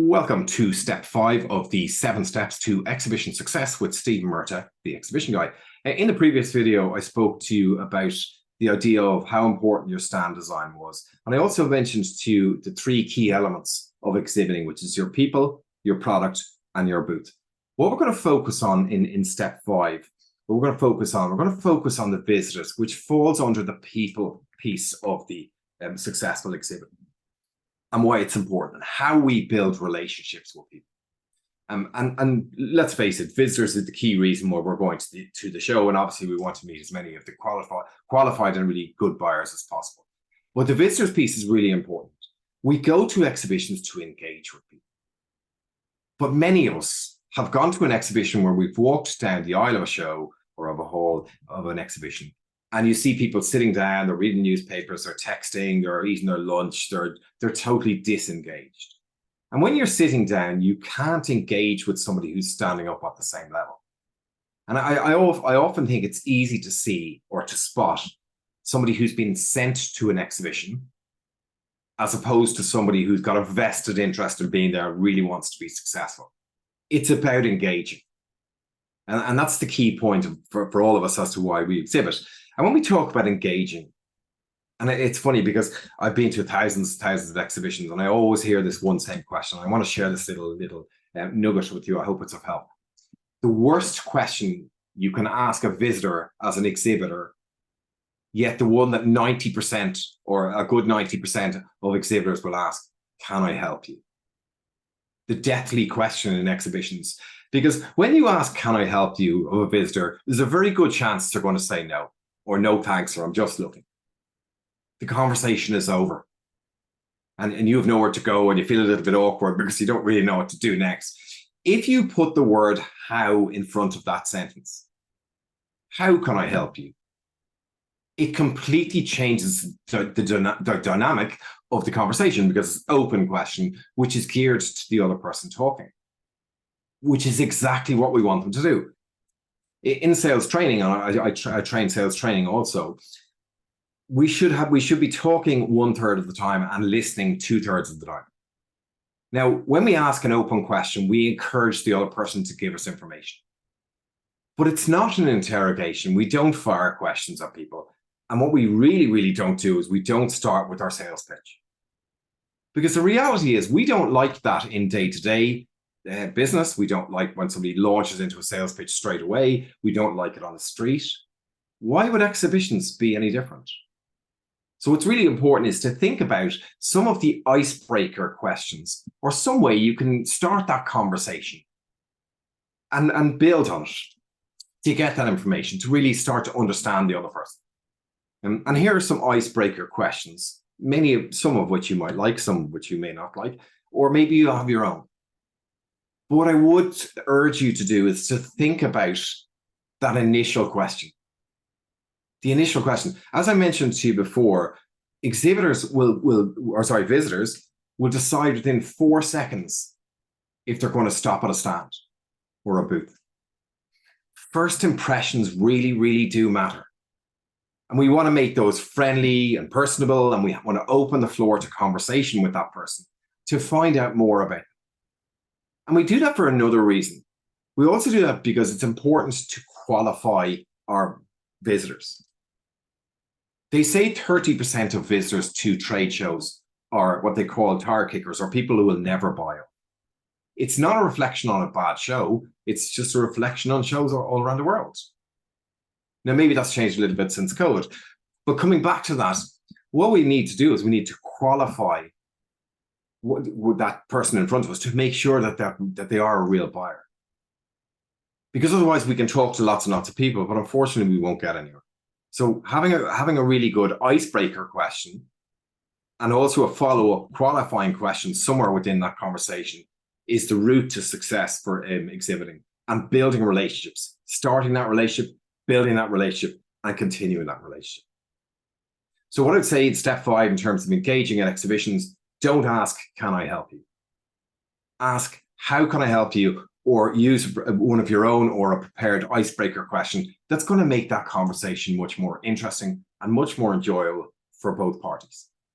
Welcome to step 5 of the 7 steps to exhibition success with Stephen Murtagh, the exhibition guy. In the previous video, I spoke to you about the idea of how important your stand design was. And I also mentioned to you the 3 key elements of exhibiting, which is your people, your product, and your booth. What we're going to focus on in step 5, we're going to focus on the visitors, which falls under the people piece of the successful exhibit, and why it's important, and how we build relationships with people. And let's face it, visitors is the key reason why we're going to the show, and obviously we want to meet as many of the qualified and really good buyers as possible. But the visitors piece is really important. We go to exhibitions to engage with people. But many of us have gone to an exhibition where we've walked down the aisle of a show or of a hall of an exhibition, and you see people sitting down, they're reading newspapers, they're texting, they're eating their lunch, they're totally disengaged. And when you're sitting down, you can't engage with somebody who's standing up at the same level. And I often think it's easy to see or to spot somebody who's been sent to an exhibition as opposed to somebody who's got a vested interest in being there and really wants to be successful. It's about engaging. And that's the key point for all of us as to why we exhibit. And when we talk about engaging, and it's funny because I've been to thousands of exhibitions, and I always hear this one same question. I want to share this little nugget with you. I hope it's of help. The worst question you can ask a visitor as an exhibitor, yet the one that 90% or a good 90% of exhibitors will ask, can I help you? The deathly question in exhibitions. Because when you ask, can I help you, of a visitor, there's a very good chance they're going to say no, or no thanks, or I'm just looking. The conversation is over. And you have nowhere to go, and you feel a little bit awkward because you don't really know what to do next. If you put the word how in front of that sentence, how can I help you? It completely changes the dynamic of the conversation, because it's an open question, which is geared to the other person talking, which is exactly what we want them to do. In sales training, and I train sales training also, we should be talking 1/3 of the time and listening 2/3 of the time. Now, when we ask an open question, we encourage the other person to give us information. But it's not an interrogation. We don't fire questions at people. And what we really don't do is we don't start with our sales pitch. Because the reality is we don't like that in day-to-day business. We don't like when somebody launches into a sales pitch straight away. We don't like it on the street. Why would exhibitions be any different? So what's really important is to think about some of the icebreaker questions, or some way you can start that conversation and build on it to get that information, to really start to understand the other person. And here are some icebreaker questions, some of which you might like, some of which you may not like, or maybe you have your own. But what I would urge you to do is to think about that initial question. The initial question, as I mentioned to you before, visitors will decide within 4 seconds if they're going to stop at a stand or a booth. First impressions really do matter. And we want to make those friendly and personable, and we want to open the floor to conversation with that person to find out more about them. And we do that for another reason. We also do that because it's important to qualify our visitors. They say 30% of visitors to trade shows are what they call tire kickers, or people who will never buy them. It's not a reflection on a bad show. It's just a reflection on shows all around the world. Now, maybe that's changed a little bit since COVID. But coming back to that, what we need to do is we need to qualify with that person in front of us to make sure that they are a real buyer. Because otherwise we can talk to lots and lots of people, but unfortunately we won't get anywhere. So having a really good icebreaker question, and also a follow-up qualifying question somewhere within that conversation, is the route to success for exhibiting and building relationships, starting that relationship, building that relationship, and continuing that relationship. So what I'd say in step 5 in terms of engaging at exhibitions, don't ask, can I help you? Ask, how can I help you? Or use one of your own or a prepared icebreaker question that's going to make that conversation much more interesting and much more enjoyable for both parties.